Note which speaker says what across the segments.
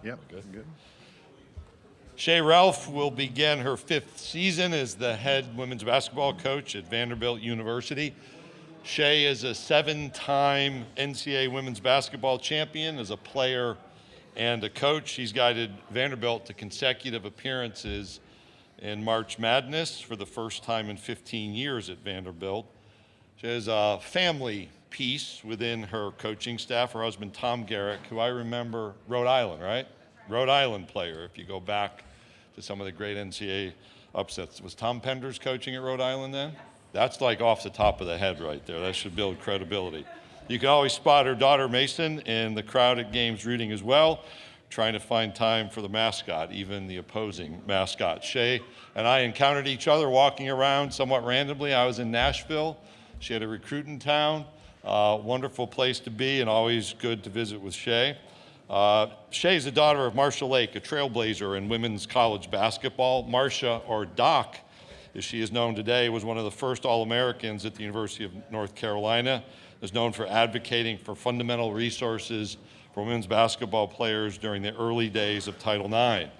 Speaker 1: Yep, good.
Speaker 2: Shea Ralph will begin her 5th season as the head women's basketball coach at Vanderbilt University. Shea is a 7-time NCAA women's basketball champion as a player and a coach. She's guided Vanderbilt to consecutive appearances in March Madness for the first time in 15 years at Vanderbilt. She has a family piece within her coaching staff. Her husband, Tom Garrick, who I remember, Rhode Island, right? Rhode Island player, if you go back to some of the great NCAA upsets. Was Tom Penders coaching at Rhode Island then? That's like off the top of the head right there. That should build credibility. You can always spot her daughter Mason in the crowd at games rooting as well, trying to find time for the mascot, even the opposing mascot. Shea and I encountered each other walking around somewhat randomly. I was in Nashville. She had a recruit in town. Wonderful place to be and always good to visit with Shea. Shea is the daughter of Marcia Lake, a trailblazer in women's college basketball. Marcia, or Doc, as she is known today, was one of the first All-Americans at the University of North Carolina, is known for advocating for fundamental resources for women's basketball players during the early days of Title IX.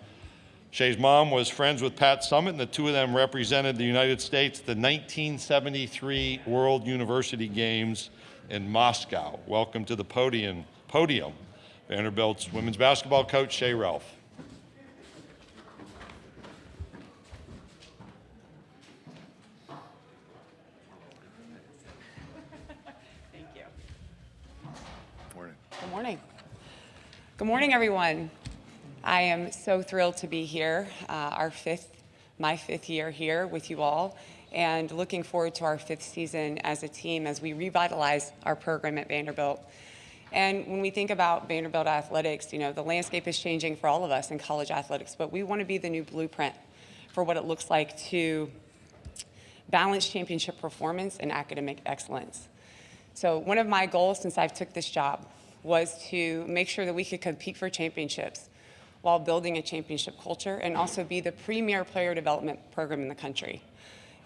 Speaker 2: Shea's mom was friends with Pat Summitt, and the two of them represented the United States at the 1973 World University Games in Moscow. Welcome to the podium, Vanderbilt's women's basketball coach, Shea Ralph.
Speaker 3: Thank you.
Speaker 1: Morning.
Speaker 3: Good morning. Good morning, everyone. I am so thrilled to be here, my fifth year here with you all, and looking forward to our 5th season as a team as we revitalize our program at Vanderbilt. And when we think about Vanderbilt athletics, you know, the landscape is changing for all of us in college athletics, but we want to be the new blueprint for what it looks like to balance championship performance and academic excellence. So one of my goals since I took this job was to make sure that we could compete for championships while building a championship culture and also be the premier player development program in the country.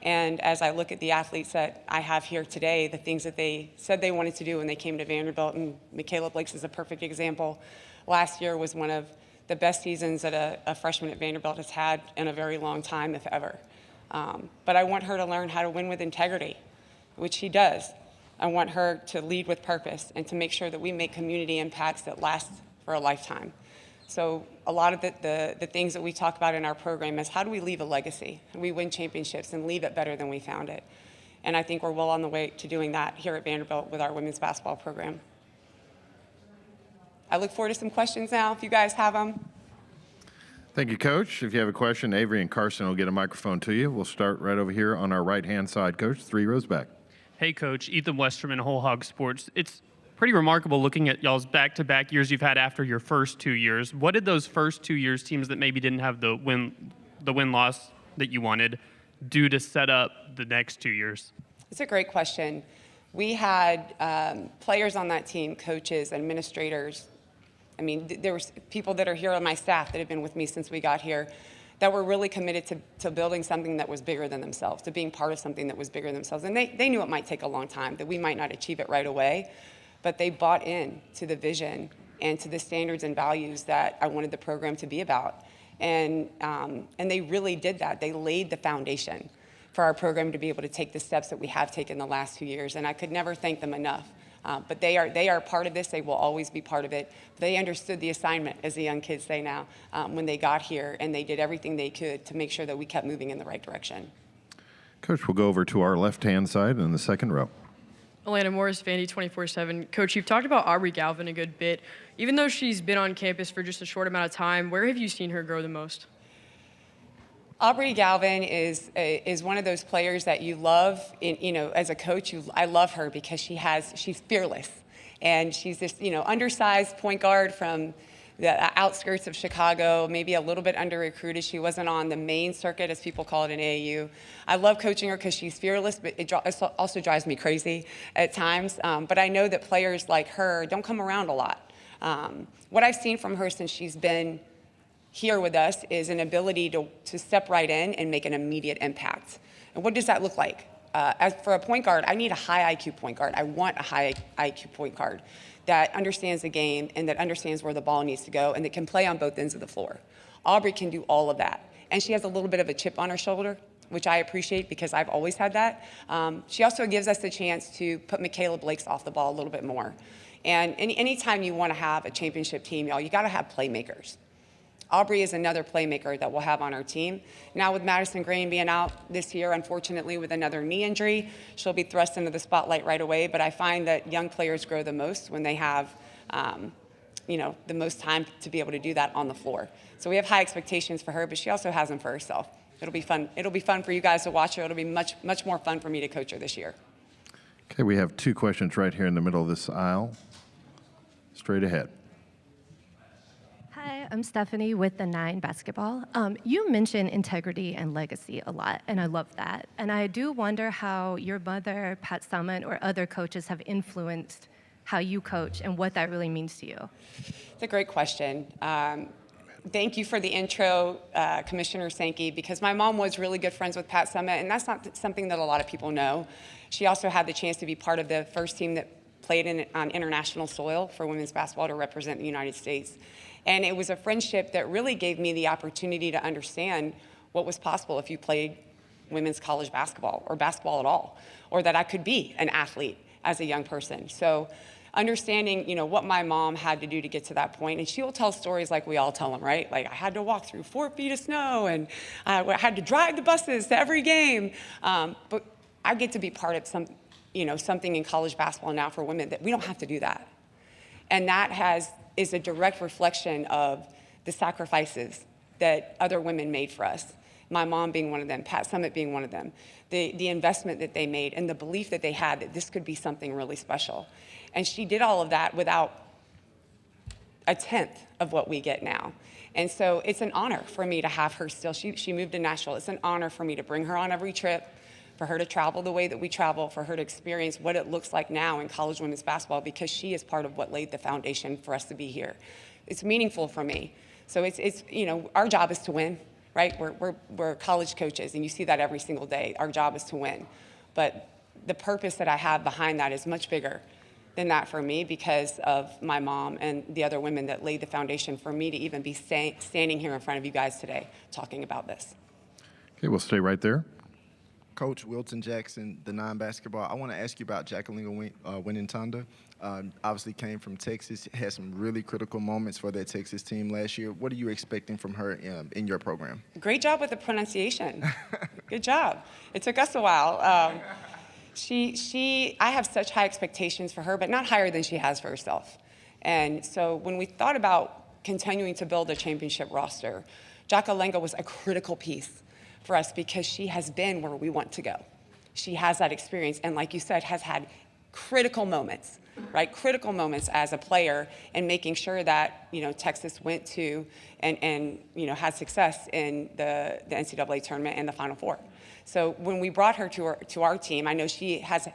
Speaker 3: And as I look at the athletes that I have here today, the things that they said they wanted to do when they came to Vanderbilt, and Michaela Blakes is a perfect example. Last year was one of the best seasons that a freshman at Vanderbilt has had in a very long time, if ever. But I want her to learn how to win with integrity, which she does. I want her to lead with purpose and to make sure that we make community impacts that last for a lifetime. So a lot of the things that we talk about in our program is how do we leave a legacy? We win championships and leave it better than we found it. And I think we're well on the way to doing that here at Vanderbilt with our women's basketball program. I look forward to some questions now, if you guys have them.
Speaker 1: Thank you, Coach. If you have a question, Avery and Carson will get a microphone to you. We'll start right over here on our right-hand side, Coach, 3 rows back.
Speaker 4: Hey, Coach. Ethan Westerman, Whole Hog Sports. It's pretty remarkable looking at y'all's back-to-back years you've had after your first 2 years. What did those first 2 years, teams that maybe didn't have the win-loss that you wanted, do to set up the next 2 years?
Speaker 3: It's a great question. We had players on that team, coaches, administrators. I mean, there was people that are here on my staff that have been with me since we got here that were really committed to building something that was bigger than themselves, to being part of something that was bigger than themselves. And they knew it might take a long time, that we might not achieve it right away, but they bought in to the vision and to the standards and values that I wanted the program to be about. And they really did that. They laid the foundation for our program to be able to take the steps that we have taken the last 2 years, and I could never thank them enough. But they are part of this. They will always be part of it. They understood the assignment, as the young kids say now, when they got here, and they did everything they could to make sure that we kept moving in the right direction.
Speaker 1: Coach, we'll go over to our left-hand side in the second row.
Speaker 5: Alana Morris, Vandy 24/7. Coach, you've talked about Aubrey Galvin a good bit. Even though she's been on campus for just a short amount of time, where have you seen her grow the most?
Speaker 3: Aubrey Galvin is one of those players that you love. As a coach, I love her because she's fearless, and she's this undersized point guard from the outskirts of Chicago, maybe a little bit under-recruited. She wasn't on the main circuit, as people call it in AAU. I love coaching her because she's fearless, but it also drives me crazy at times. But I know that players like her don't come around a lot. What I've seen from her since she's been here with us is an ability to step right in and make an immediate impact. And what does that look like? As for a point guard, I need a high IQ point guard. I want a high IQ point guard that understands the game and that understands where the ball needs to go and that can play on both ends of the floor. Aubrey can do all of that. And she has a little bit of a chip on her shoulder, which I appreciate because I've always had that. She also gives us the chance to put Michaela Blakes off the ball a little bit more. And anytime you want to have a championship team, y'all, you got to have playmakers. Aubrey is another playmaker that we'll have on our team. Now with Madison Green being out this year, unfortunately, with another knee injury, she'll be thrust into the spotlight right away. But I find that young players grow the most when they have, the most time to be able to do that on the floor. So we have high expectations for her, but she also has them for herself. It'll be fun. It'll be fun for you guys to watch her. It'll be much, much more fun for me to coach her this year.
Speaker 1: Okay, we have two questions right here in the middle of this aisle. Straight ahead.
Speaker 6: Hi, I'm Stephanie with the 9 basketball. You mentioned integrity and legacy a lot, and I love that. And I do wonder how your mother, Pat Summitt, or other coaches have influenced how you coach and what that really means to you.
Speaker 3: It's a great question. Thank you for the intro, Commissioner Sankey, because my mom was really good friends with Pat Summitt, and that's not something that a lot of people know. She also had the chance to be part of the first team that played on international soil for women's basketball to represent the United States. And it was a friendship that really gave me the opportunity to understand what was possible if you played women's college basketball or basketball at all, or that I could be an athlete as a young person. So understanding, what my mom had to do to get to that point, and she will tell stories like we all tell them, right? Like I had to walk through 4 feet of snow and I had to drive the buses to every game. But I get to be part of something in college basketball now for women that we don't have to do that. And that is a direct reflection of the sacrifices that other women made for us. My mom being one of them, Pat Summitt being one of them, the investment that they made and the belief that they had that this could be something really special. And she did all of that without a tenth of what we get now. And so it's an honor for me to have her still. She moved to Nashville. It's an honor for me to bring her on every trip, for her to travel the way that we travel, for her to experience what it looks like now in college women's basketball, because she is part of what laid the foundation for us to be here. It's meaningful for me. So it's our job is to win, right? We're college coaches, and you see that every single day. Our job is to win. But the purpose that I have behind that is much bigger than that for me because of my mom and the other women that laid the foundation for me to even be standing here in front of you guys today talking about this.
Speaker 1: Okay, we'll stay right there.
Speaker 7: Coach Wilton Jackson, the 9 basketball. I want to ask you about Jacqueline Winnentanda. Obviously came from Texas, had some really critical moments for that Texas team last year. What are you expecting from her in your program?
Speaker 3: Great job with the pronunciation. Good job. It took us a while. I have such high expectations for her, but not higher than she has for herself. And so when we thought about continuing to build a championship roster, Jacqueline was a critical piece for us because she has been where we want to go. She has that experience, and like you said, has had critical moments, right? Critical moments as a player and making sure that, Texas went to and had success in the NCAA tournament and the Final Four. So when we brought her to our team, I know she has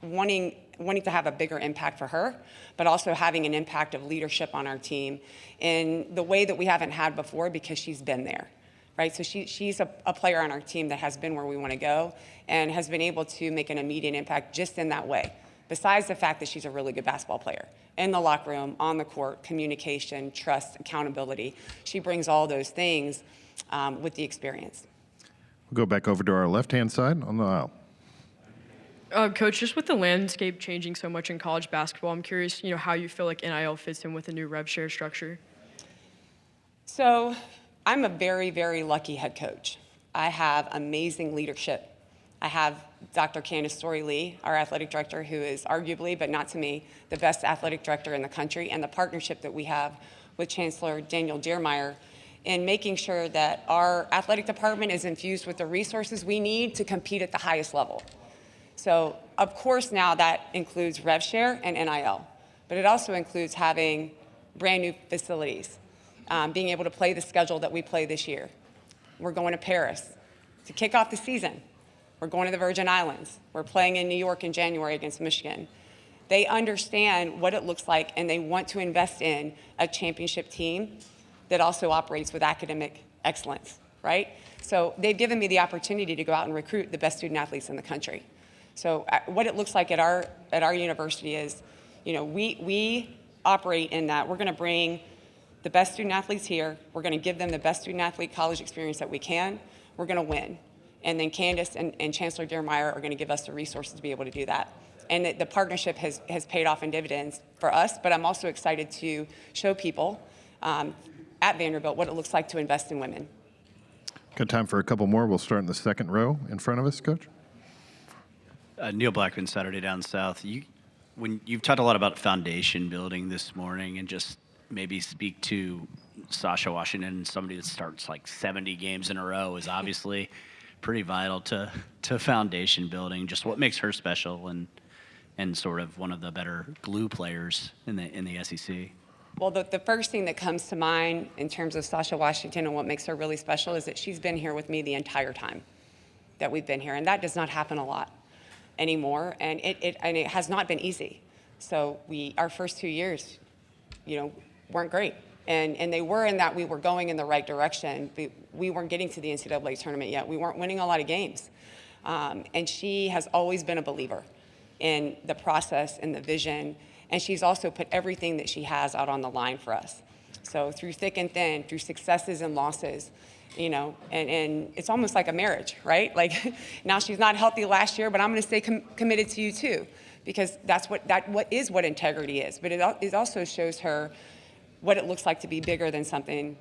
Speaker 3: wanting to have a bigger impact for her, but also having an impact of leadership on our team in the way that we haven't had before because she's been there. Right, so she's a player on our team that has been where we want to go and has been able to make an immediate impact just in that way, besides the fact that she's a really good basketball player. In the locker room, on the court, communication, trust, accountability. She brings all those things with the experience.
Speaker 1: We'll go back over to our left-hand side on the aisle.
Speaker 5: Coach, just with the landscape changing so much in college basketball, I'm curious, how you feel like NIL fits in with the new rev share structure.
Speaker 3: So I'm a very, very lucky head coach. I have amazing leadership. I have Dr. Candace Story-Lee, our athletic director, who is arguably, but not to me, the best athletic director in the country, and the partnership that we have with Chancellor Daniel Diermeyer in making sure that our athletic department is infused with the resources we need to compete at the highest level. So, of course, now that includes rev share and NIL, but it also includes having brand new facilities. Being able to play the schedule that we play this year. We're going to Paris to kick off the season. We're going to the Virgin Islands. We're playing in New York in January against Michigan. They understand what it looks like, and they want to invest in a championship team that also operates with academic excellence, right? So they've given me the opportunity to go out and recruit the best student athletes in the country. So what it looks like at our university is, we operate in that we're going to bring the best student athletes here. We're going to give them the best student athlete college experience that we can. We're going to win. And then Candace and Chancellor Dearmeyer are going to give us the resources to be able to do that. And the partnership has paid off in dividends for us, but I'm also excited to show people at Vanderbilt what it looks like to invest in women.
Speaker 1: Got time for a couple more. We'll start in the second row in front of us, Coach.
Speaker 8: Neil Blackman, Saturday Down South. You've talked a lot about foundation building this morning, and just maybe speak to Sasha Washington, somebody that starts like 70 games in a row, is obviously pretty vital to foundation building. Just what makes her special and sort of one of the better glue players in the SEC.
Speaker 3: Well, the first thing that comes to mind in terms of Sasha Washington and what makes her really special is that she's been here with me the entire time that we've been here, and that does not happen a lot anymore, and it has not been easy. So our first 2 years, weren't great, and they were in that we were going in the right direction. We weren't getting to the NCAA tournament yet. We weren't winning a lot of games, and she has always been a believer in the process and the vision. And she's also put everything that she has out on the line for us. So through thick and thin, through successes and losses, and it's almost like a marriage, right? Like now she's not healthy last year, but I'm going to stay committed to you too, because that's what integrity is. But it also shows her what it looks like to be bigger than something,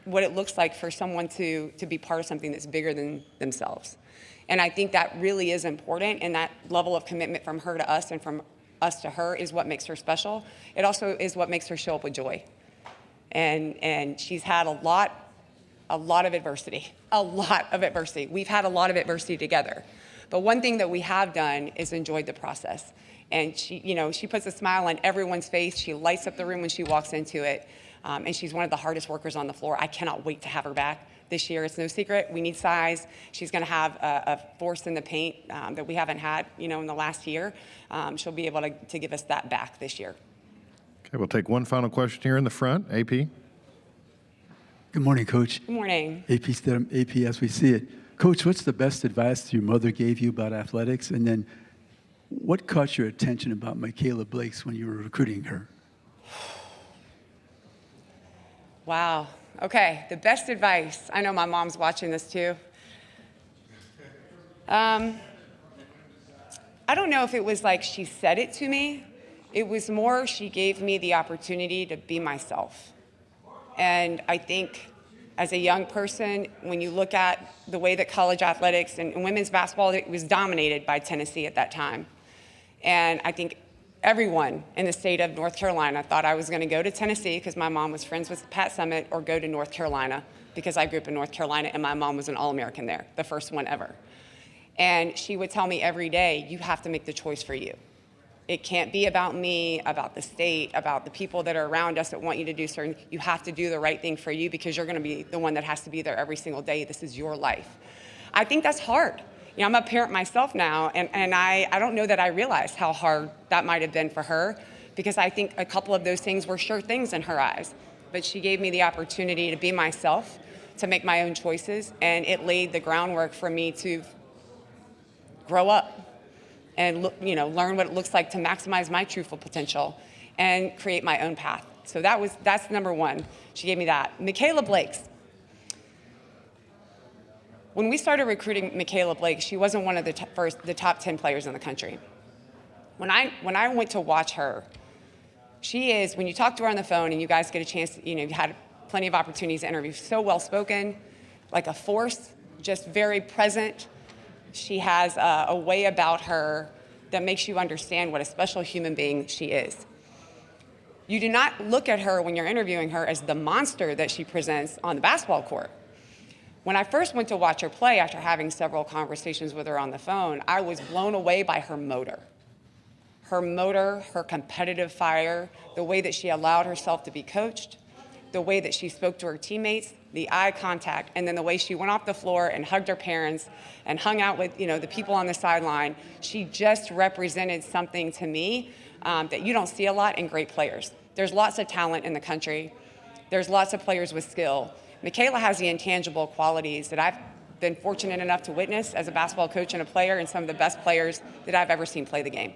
Speaker 3: what it looks like for someone to be part of something that's bigger than themselves. And I think that really is important, and that level of commitment from her to us and from us to her is what makes her special. It also is what makes her show up with joy. And she's had a lot of adversity. We've had a lot of adversity together. But one thing that we have done is enjoyed the process. And she puts a smile on everyone's face. She lights up the room when she walks into it. And she's one of the hardest workers on the floor. I cannot wait to have her back this year. It's no secret. We need size. She's going to have a force in the paint that we haven't had, in the last year. She'll be able to give us that back this year.
Speaker 1: Okay, we'll take one final question here in the front. AP.
Speaker 9: Good morning, Coach.
Speaker 3: Good morning.
Speaker 9: AP as we see it. Coach, what's the best advice your mother gave you about athletics? And then what caught your attention about Michaela Blakes when you were recruiting her?
Speaker 3: Wow. Okay, the best advice. I know my mom's watching this too. I don't know if it was like she said it to me. It was more she gave me the opportunity to be myself. And I think as a young person, when you look at the way that college athletics and women's basketball, it was dominated by Tennessee at that time. And I think everyone in the state of North Carolina thought I was going to go to Tennessee because my mom was friends with Pat Summitt, or go to North Carolina because I grew up in North Carolina and my mom was an All-American there, the first one ever. And she would tell me every day, you have to make the choice for you. It can't be about me, about the state, about the people that are around us that want you to do certain. You have to do the right thing for you because you're going to be the one that has to be there every single day. This is your life. I think that's hard. I'm a parent myself now, and I don't know that I realized how hard that might have been for her, because I think a couple of those things were sure things in her eyes. But she gave me the opportunity to be myself, to make my own choices, and it laid the groundwork for me to grow up and learn what it looks like to maximize my truthful potential and create my own path. So that's number one. She gave me that. Michaela Blakes. When we started recruiting Michaela Blake, she wasn't one of the top 10 players in the country. When I went to watch her, she is, when you talk to her on the phone and you guys get a chance, you've had plenty of opportunities to interview, so well-spoken, like a force, just very present. She has a way about her that makes you understand what a special human being she is. You do not look at her when you're interviewing her as the monster that she presents on the basketball court. When I first went to watch her play after having several conversations with her on the phone, I was blown away by her motor. Her competitive fire, the way that she allowed herself to be coached, the way that she spoke to her teammates, the eye contact, and then the way she went off the floor and hugged her parents and hung out with the people on the sideline. She just represented something to me that you don't see a lot in great players. There's lots of talent in the country. There's lots of players with skill. Michaela has the intangible qualities that been fortunate enough to witness as a basketball coach and a player, and some of the best players that I've ever seen play the game.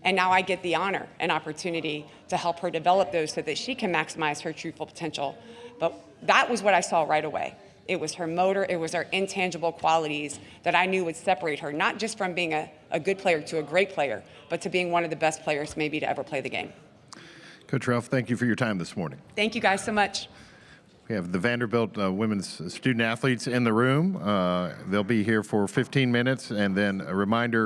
Speaker 3: And now I get the honor and opportunity to help her develop those so that she can maximize her true full potential. But that was what I saw right away. It was her motor, it was her intangible qualities that I knew would separate her, not just from being a good player to a great player, but to being one of the best players maybe to ever play the game.
Speaker 1: Coach Ralph, thank you for your time this morning.
Speaker 3: Thank you guys so much.
Speaker 1: We have the Vanderbilt women's student athletes in the room. They'll be here for 15 minutes, and then a reminder